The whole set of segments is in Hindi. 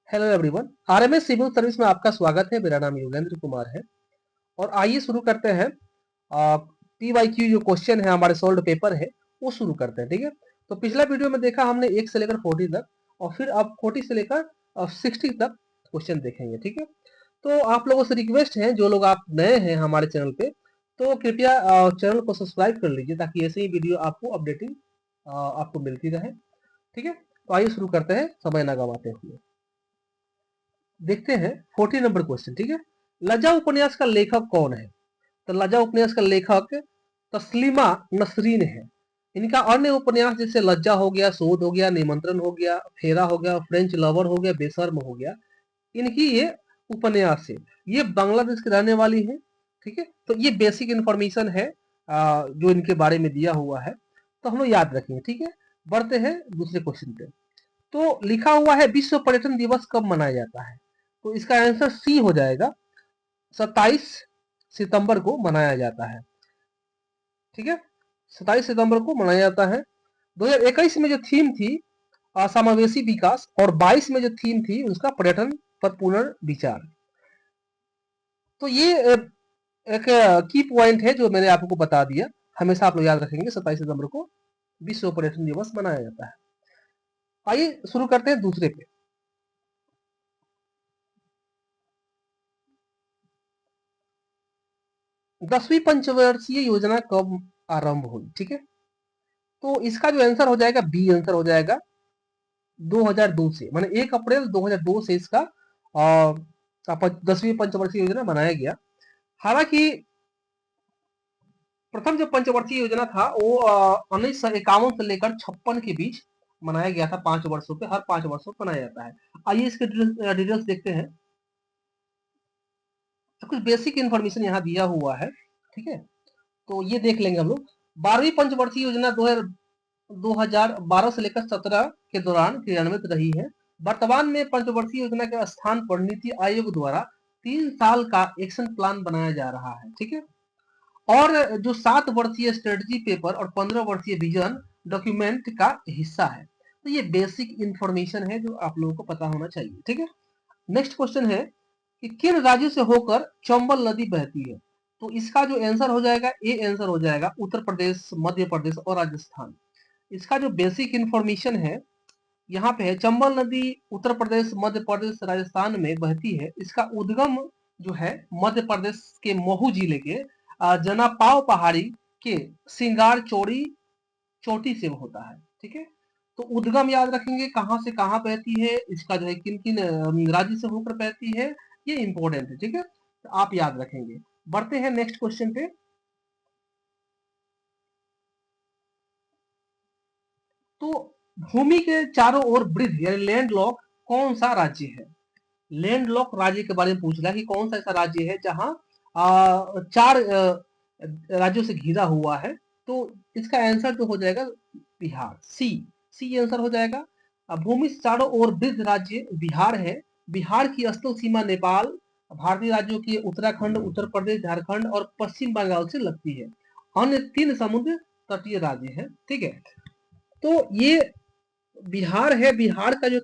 Hello everyone, RMS civil service में आपका स्वागत है। मेरा नाम योगेंद्र कुमार है और आइए शुरू करते हैं। पीवाईक्यू जो क्वेश्चन है हमारे सोल्ड पेपर है वो शुरू करते हैं। ठीक है, तो पिछला वीडियो में देखा हमने 1 से लेकर 40 तक और फिर अब 40 से लेकर 60 तक क्वेश्चन देखेंगे। ठीक है, तो आप लोगों से रिक्वेस्ट है, जो लोग आप नए हैं हमारे चैनल पे, तो कृपया चैनल को सब्सक्राइब कर लीजिए ताकि ऐसे ही वीडियो आपको अपडेटिंग आपको मिलती रहे। ठीक है, तो आइए शुरू करते हैं समय न गवाते हुए। देखते हैं 40 नंबर क्वेश्चन। ठीक है, लज्जा उपन्यास का लेखक कौन है? तो लज्जा उपन्यास का लेखक तस्लीमा नसरीन है। इनका अन्य उपन्यास जैसे लज्जा हो गया, शोध हो गया, निमंत्रण हो गया, फेरा हो गया, फ्रेंच लवर हो गया, बेशर्म हो गया, इनकी ये उपन्यास है। ये बांग्लादेश की रहने वाली है। ठीक है, तो ये बेसिक इंफॉर्मेशन है जो इनके बारे में दिया हुआ है, तो हम लोग याद रखेंगे। ठीक है, बढ़ते हैं दूसरे क्वेश्चन पे। तो लिखा हुआ है विश्व पर्यटन दिवस कब मनाया जाता है? तो इसका आंसर सी हो जाएगा, 27 सितंबर को मनाया जाता है। ठीक है, 27 सितंबर को मनाया जाता है। 2021 में जो थीम थी समावेशी विकास और 22 में जो थीम थी उसका पर्यटन पर पुनर्विचार। तो ये एक की पॉइंट है जो मैंने आपको बता दिया। हमेशा आप लोग याद रखेंगे 27 सितंबर को विश्व पर्यटन दिवस मनाया जाता है। आइए शुरू करते हैं दूसरे पे। 10वीं पंचवर्षीय योजना कब आरंभ हुई? ठीक है, तो इसका जो आंसर हो जाएगा बी आंसर हो जाएगा 2002 से, माने 1 अप्रैल 2002 से इसका 10वीं पंचवर्षीय योजना बनाया गया। हालांकि प्रथम जो पंचवर्षीय योजना था वो 1951 से लेकर 56 के बीच मनाया गया था। 5 वर्षों पे, हर 5 वर्षों पे मनाया जाता है। आइए इसके डिटेल्स देखते हैं। तो कुछ बेसिक इन्फॉर्मेशन यहाँ दिया हुआ है। ठीक है, तो ये देख लेंगे हम लोग। 12वीं पंचवर्षीय योजना 2012 से लेकर 17 के दौरान क्रियान्वित रही है। वर्तमान में पंचवर्षीय योजना के स्थान पर नीति आयोग द्वारा 3 साल का एक्शन प्लान बनाया जा रहा है। ठीक है, और जो 7 वर्षीय स्ट्रेटजी पेपर और 15 वर्षीय विजन डॉक्यूमेंट का हिस्सा है। तो ये बेसिक इंफॉर्मेशन है जो आप लोगों को पता होना चाहिए। ठीक है, नेक्स्ट क्वेश्चन है कि किन राज्यों से होकर चंबल नदी बहती है? तो इसका जो आंसर हो जाएगा ए आंसर हो जाएगा उत्तर प्रदेश, मध्य प्रदेश और राजस्थान। इसका जो बेसिक इंफॉर्मेशन है यहाँ पे है, चंबल नदी उत्तर प्रदेश, मध्य प्रदेश, राजस्थान में बहती है। इसका उद्गम जो है मध्य प्रदेश के महू जिले के जनापाव पहाड़ी के सिंगार चोटी से होता है। ठीक है, तो उद्गम याद रखेंगे, कहाँ से कहाँ बहती है, इसका जो है किन किन राज्य से होकर बहती है, ये इंपॉर्टेंट है। ठीक है, तो आप याद रखेंगे। बढ़ते हैं नेक्स्ट क्वेश्चन पे। तो भूमि के चारों ओर वृद्ध यानी लैंड लॉक कौन सा राज्य है? लैंड लॉक राज्य के बारे में पूछ रहा है कि कौन सा ऐसा राज्य है जहां 4 राज्यों से घिरा हुआ है। तो इसका आंसर जो हो जाएगा बिहार, सी सी आंसर हो जाएगा। भूमि से चारों ओर वृद्ध राज्य बिहार है। बिहार की स्थल सीमा नेपाल, भारतीय राज्यों की उत्तराखंड, उत्तर प्रदेश, झारखंड और पश्चिम बंगाल से लगती है। अन्य 3 समुद्र तटीय राज्य है। ठीक है, तो ये बिहार है। बिहार का जो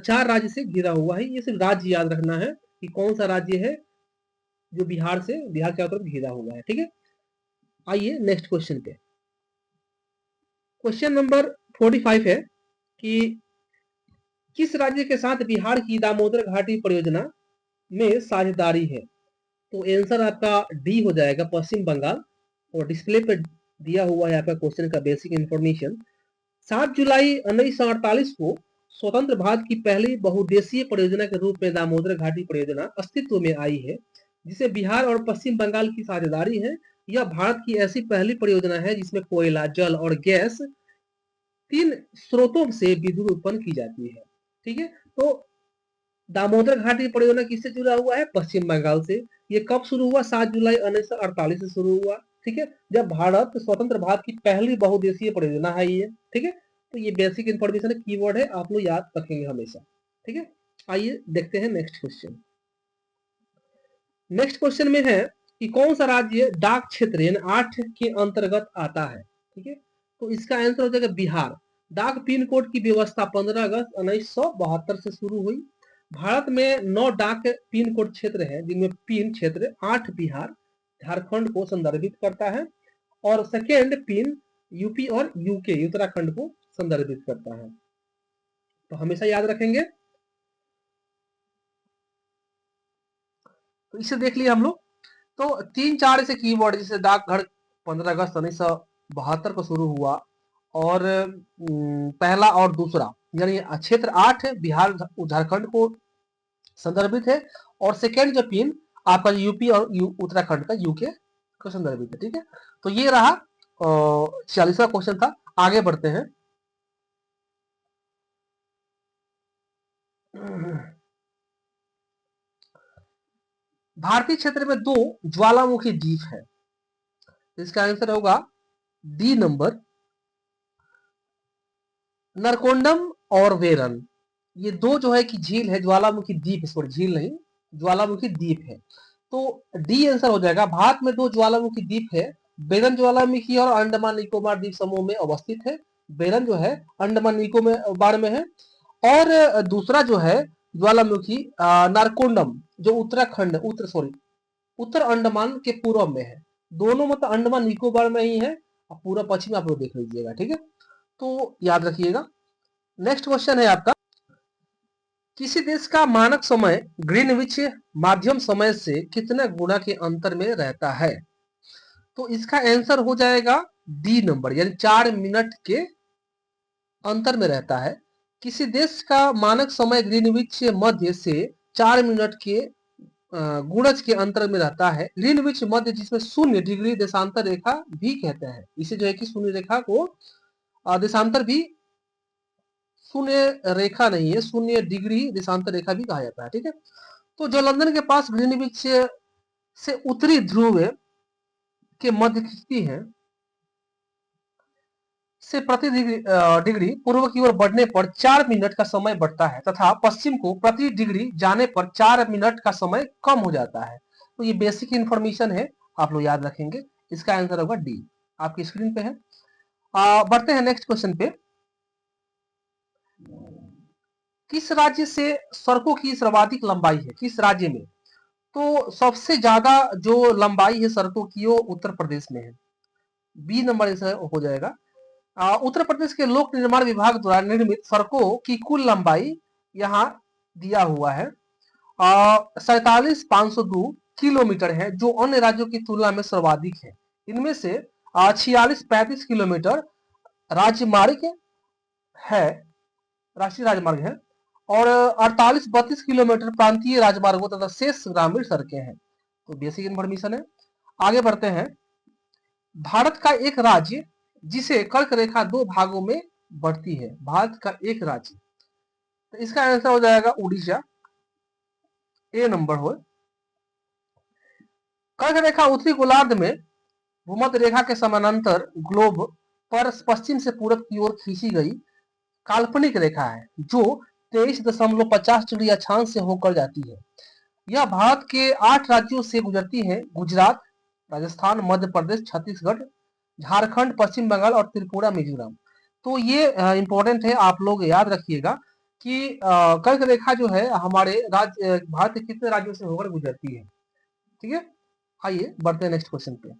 4 राज्य से घिरा हुआ है, ये सिर्फ राज्य याद रखना है कि कौन सा राज्य है जो बिहार के चारों तरफ घिरा हुआ है। ठीक है, आइए नेक्स्ट क्वेश्चन पे। क्वेश्चन नंबर 45 है कि किस राज्य के साथ बिहार की दामोदर घाटी परियोजना में साझेदारी है? तो आंसर आपका डी हो जाएगा, पश्चिम बंगाल। और डिस्प्ले पे दिया हुआ है आपका क्वेश्चन का बेसिक इंफॉर्मेशन। 7 जुलाई 1948 को स्वतंत्र भारत की पहली बहुउद्देशीय परियोजना के रूप में दामोदर घाटी परियोजना अस्तित्व में आई है, जिसे बिहार और पश्चिम बंगाल की साझेदारी है। यह भारत की ऐसी पहली परियोजना है जिसमें कोयला, जल और गैस 3 स्रोतों से विद्युत उत्पन्न की जाती है। ठीक है, तो दामोदर घाटी परियोजना किससे जुड़ा हुआ है? पश्चिम बंगाल से। ये कब शुरू हुआ? 7 जुलाई 1948 से शुरू हुआ। ठीक है, जब भारत स्वतंत्र भारत की पहली बहुउद्देशीय परियोजना है ये। ठीक है, तो ये बेसिक इंफॉर्मेशन है, कीवर्ड है, आप लोग याद रखेंगे हमेशा। ठीक है, आइए देखते हैं नेक्स्ट क्वेश्चन। नेक्स्ट क्वेश्चन में है कि कौन सा राज्य डाक क्षेत्र यानी 8 के अंतर्गत आता है? ठीक है, तो इसका आंसर हो जाएगा बिहार। डाक पिन कोड की व्यवस्था 15 अगस्त 1972 से शुरू हुई। भारत में 9 डाक पिन कोड क्षेत्र है, जिनमें पिन क्षेत्र 8 बिहार झारखंड को संदर्भित करता है और सेकेंड पिन यूपी और यूके उत्तराखंड को संदर्भित करता है। तो हमेशा याद रखेंगे। तो इसे देख लिया हम लोग। तो 3-4 ऐसे कीवर्ड, जैसे डाकघर 15 अगस्त 1972 को शुरू हुआ और पहला और दूसरा यानी क्षेत्र 8 बिहार झारखंड को संदर्भित है और सेकेंड जो पिन आपका यूपी और उत्तराखंड का यूके को संदर्भित है। ठीक है, तो ये रहा 46वां क्वेश्चन था। आगे बढ़ते हैं। भारतीय क्षेत्र में 2 ज्वालामुखी द्वीप है। इसका आंसर होगा डी नंबर, नरकोंडम और वेरन। ये 2 जो है कि झील है, ज्वालामुखी द्वीप, सॉरी झील नहीं, ज्वालामुखी द्वीप है। तो डी आंसर हो जाएगा। भारत में 2 ज्वालामुखी द्वीप है, बेरन ज्वालामुखी और अंडमान निकोबार द्वीप समूह में अवस्थित है। बेरन जो है अंडमान निकोबार में है और दूसरा जो है ज्वालामुखी नारकोंडम जो उत्तर अंडमान के पूर्व में है। दोनों मतलब अंडमान निकोबार में ही है, पूरा पश्चिम आप लोग देख लीजिएगा। ठीक है, तो याद रखिएगा। नेक्स्ट क्वेश्चन है आपका, किसी देश का मानक समय ग्रीनविच माध्यम समय से कितने गुना के अंतर में रहता है? तो इसका आंसर हो जाएगा डी नंबर, यानी 4 मिनट के अंतर में रहता है। किसी देश का मानक समय ग्रीनविच मध्य से 4 मिनट के गुणज के अंतर में रहता है। ग्रीनविच मध्य, जिसमें 0 डिग्री देशांतर रेखा भी कहते हैं। इसे जो है कि शून्य रेखा को देशांतर भी, शून्य रेखा नहीं है, 0 डिग्री देशांतर रेखा भी कहा जाता है। ठीक है, तो जो लंदन के पास ग्रीनविच से उत्तरी ध्रुव के मध्य खिंचती है से प्रति डिग्री पूर्व की ओर बढ़ने पर 4 मिनट का समय बढ़ता है तथा पश्चिम को प्रति डिग्री जाने पर 4 मिनट का समय कम हो जाता है। तो ये बेसिक इंफॉर्मेशन है, आप लोग याद रखेंगे। इसका आंसर होगा डी, आपकी स्क्रीन पे है। बढ़ते हैं नेक्स्ट क्वेश्चन पे। किस राज्य से सड़कों की सर्वाधिक लंबाई है? किस राज्य में? तो सबसे ज्यादा जो लंबाई है सड़कों की वो उत्तर प्रदेश में है। बी नंबर इसका हो जाएगा। उत्तर प्रदेश के लोक निर्माण विभाग द्वारा निर्मित सड़कों की कुल लंबाई यहाँ दिया हुआ है 47,502 किलोमीटर है, जो अन्य राज्यों की तुलना में सर्वाधिक है। इनमें से 46-35 किलोमीटर राजमार्ग है, राष्ट्रीय राजमार्ग है और 48-32 किलोमीटर प्रांतीय राजमार्गों तथा शेष ग्रामीण सड़कें हैं। तो बेसिक इन्फॉर्मेशन है। आगे बढ़ते हैं। भारत का एक राज्य जिसे कर्क रेखा 2 भागों में बढ़ती है। भारत का एक राज्य, तो इसका आंसर हो जाएगा उड़ीसा, ए नंबर हो। कर्क रेखा उत्तरी गोलार्ध में भूमध्य रेखा के समानांतर ग्लोब पर पश्चिम से पूरब की ओर खींची गई काल्पनिक रेखा है, जो 23.50 डिग्री अक्षांश से होकर जाती है। यह भारत के 8 राज्यों से गुजरती है, गुजरात, राजस्थान, मध्य प्रदेश, छत्तीसगढ़, झारखंड, पश्चिम बंगाल और त्रिपुरा, मिजोरम। तो ये इंपॉर्टेंट है, आप लोग याद रखिएगा कि कर्क रेखा जो है हमारे राज्य भारत के कितने राज्यों से होकर गुजरती है। ठीक है, आइए बढ़ते हैं नेक्स्ट क्वेश्चन पे।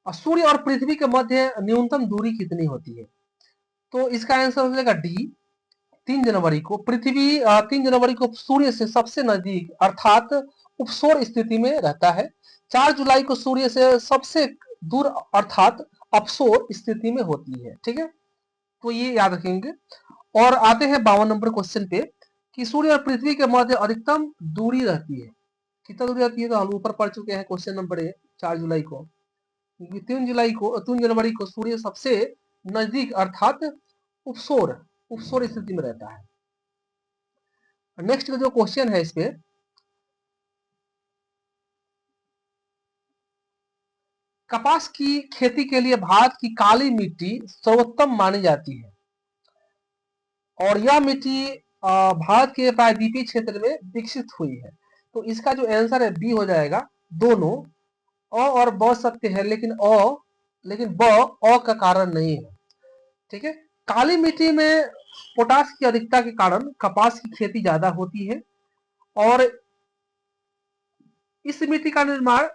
सूर्य और पृथ्वी के मध्य न्यूनतम दूरी कितनी होती है? तो इसका आंसर हो जाएगा डी, 3 जनवरी को। पृथ्वी 3 जनवरी को सूर्य से सबसे नजदीक अर्थात उपसौर स्थिति में रहता है। 4 जुलाई को सूर्य से सबसे दूर अर्थात अपसौर स्थिति में होती है। ठीक है, तो ये याद रखेंगे। और आते हैं 52 नंबर क्वेश्चन पे कि सूर्य और पृथ्वी के मध्य अधिकतम दूरी रहती है। कितना दूरी रहती है? तो हम ऊपर पढ़ चुके हैं क्वेश्चन नंबर 4 जुलाई को। 3 जनवरी को सूर्य सबसे नजदीक अर्थात उपसौर स्थिति में रहता है। नेक्स्ट जो क्वेश्चन है इस पे, कपास की खेती के लिए भारत की काली मिट्टी सर्वोत्तम मानी जाती है और यह मिट्टी भारत के प्रायद्वीपीय क्षेत्र में विकसित हुई है। तो इसका जो आंसर है बी हो जाएगा। दोनों अ और ब सत्य है, लेकिन ब अ का कारण नहीं है। ठीक है, काली मिट्टी में पोटास की अधिकता के कारण कपास की खेती ज्यादा होती है और इस मिट्टी का निर्माण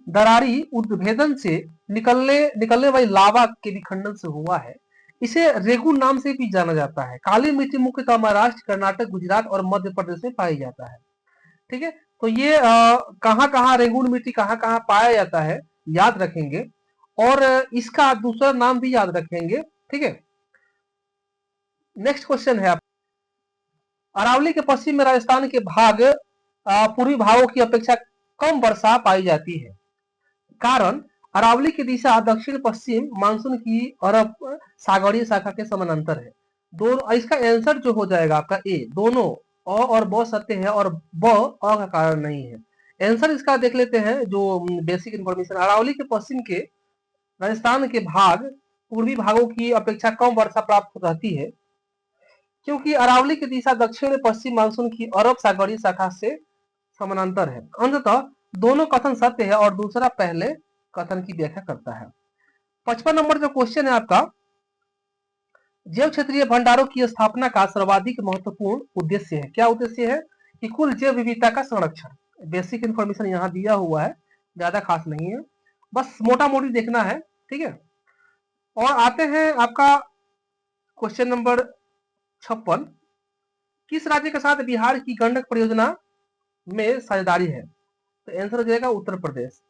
दरारी उद्भेदन से निकलने वाली लावा के विखंडन से हुआ है। इसे रेगुन नाम से भी जाना जाता है। काली मिट्टी मुख्यतः महाराष्ट्र, कर्नाटक, गुजरात और मध्य प्रदेश में पाई जाता है। ठीक है, तो ये कहाँ रेगुन मिट्टी कहाँ पाया जाता है याद रखेंगे और इसका दूसरा नाम भी याद रखेंगे। ठीक है, नेक्स्ट क्वेश्चन है अरावली के पश्चिम में राजस्थान के भाग पूर्वी भागों की अपेक्षा कम वर्षा पाई जाती है। कारण अरावली की दिशा दक्षिण पश्चिम मानसून की अरब सागरीय शाखा के समानांतर है। दोनों, इसका आंसर जो हो जाएगा आपका ए, दोनों अ और ब सत्य है और ब अ का कारण नहीं है। आंसर इसका देख लेते हैं जो बेसिक इंफॉर्मेशन। अरावली के पश्चिम के राजस्थान के भाग पूर्वी भागों की अपेक्षा कम वर्षा प्राप्त रहती है क्योंकि अरावली की दिशा दक्षिण पश्चिम मानसून की अरब सागरीय शाखा से समानांतर है। अंततः दोनों कथन सत्य है और दूसरा पहले कथन की व्याख्या करता है। 55 नंबर जो क्वेश्चन है आपका, जैव क्षेत्रीय भंडारों की स्थापना का सर्वाधिक महत्वपूर्ण उद्देश्य है। क्या उद्देश्य है? कि कुल जैव विविधता का संरक्षण। बेसिक इंफॉर्मेशन यहाँ दिया हुआ है, ज्यादा खास नहीं है, बस मोटा मोटी देखना है। ठीक है, और आते हैं आपका क्वेश्चन नंबर 56, किस राज्य के साथ बिहार की गंडक परियोजना में साझेदारी है? तो आंसर हो जाएगा उत्तर प्रदेश।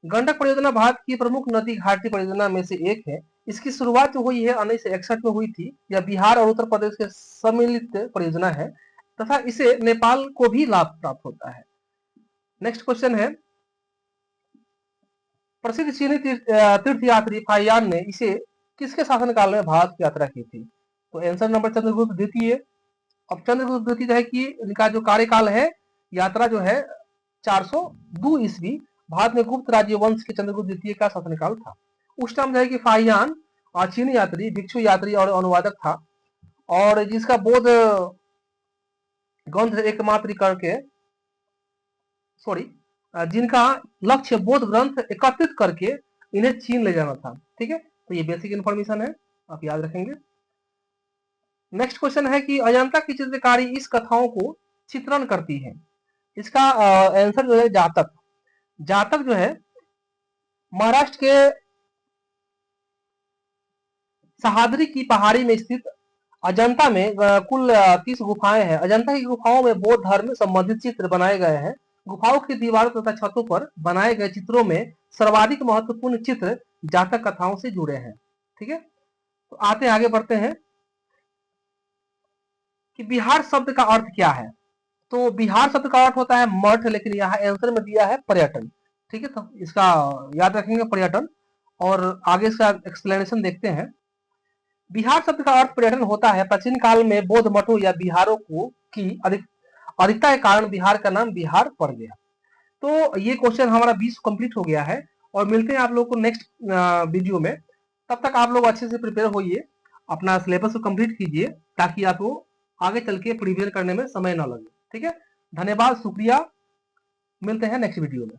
गंडक परियोजना भारत की प्रमुख नदी घाटी परियोजना में से एक है। इसकी शुरुआत जो हुई है 1961 में हुई थी। यह बिहार और उत्तर प्रदेश के सम्मिलित परियोजना है तथा इसे नेपाल को भी लाभ प्राप्त होता है। नेक्स्ट क्वेश्चन है, प्रसिद्ध चीनी तीर्थयात्री फाहियान ने इसे किसके शासनकाल में भारत की यात्रा की थी? तो आंसर नंबर चंद्रगुप्त द्वितीय। अब चंद्रगुप्त द्वितीय जो है कि इनका जो कार्यकाल है, यात्रा जो है 402 ईस्वी, भारत में गुप्त राज्य वंश के चंद्रगुप्त द्वितीय का शासनकाल था। उस टाइम जो है कि फाहियान चीनी यात्री, भिक्षु यात्री और अनुवादक था और जिसका बौद्ध ग्रंथ एकमात्र करके जिनका लक्ष्य बौद्ध ग्रंथ एकत्रित करके इन्हें चीन ले जाना था। ठीक है, तो ये बेसिक इंफॉर्मेशन है, आप याद रखेंगे। नेक्स्ट क्वेश्चन है कि अजंता की चित्रकारी इस कथाओं को चित्रण करती है। इसका आंसर जो है जातक। जातक जो है महाराष्ट्र के सहाद्री की पहाड़ी में स्थित अजंता में कुल 30 गुफाएं हैं। अजंता की गुफाओं में बौद्ध धर्म संबंधित चित्र बनाए गए हैं। गुफाओं की दीवारों तथा छतों पर बनाए गए चित्रों में सर्वाधिक महत्वपूर्ण चित्र जातक कथाओं से जुड़े हैं। ठीक है, तो आते आगे बढ़ते हैं कि बिहार शब्द का अर्थ क्या है। तो बिहार शब्द का अर्थ होता है मठ, लेकिन यहाँ आंसर में दिया है पर्यटन। ठीक है, तो इसका याद रखेंगे पर्यटन और आगे इसका एक्सप्लेनेशन देखते हैं। बिहार शब्द का अर्थ पर्यटन होता है। प्राचीन काल में बौद्ध मठों या बिहारों को की अधिकता के कारण बिहार का नाम बिहार पड़ गया। तो ये क्वेश्चन हमारा 20 कंप्लीट हो गया है और मिलते हैं आप लोग को नेक्स्ट वीडियो में। तब तक आप लोग अच्छे से प्रिपेयर होइए, अपना सिलेबस को कंप्लीट कीजिए ताकि आपको आगे चल के प्रिपेयर करने में समय न लगे। ठीक है, धन्यवाद, शुक्रिया, मिलते हैं नेक्स्ट वीडियो में।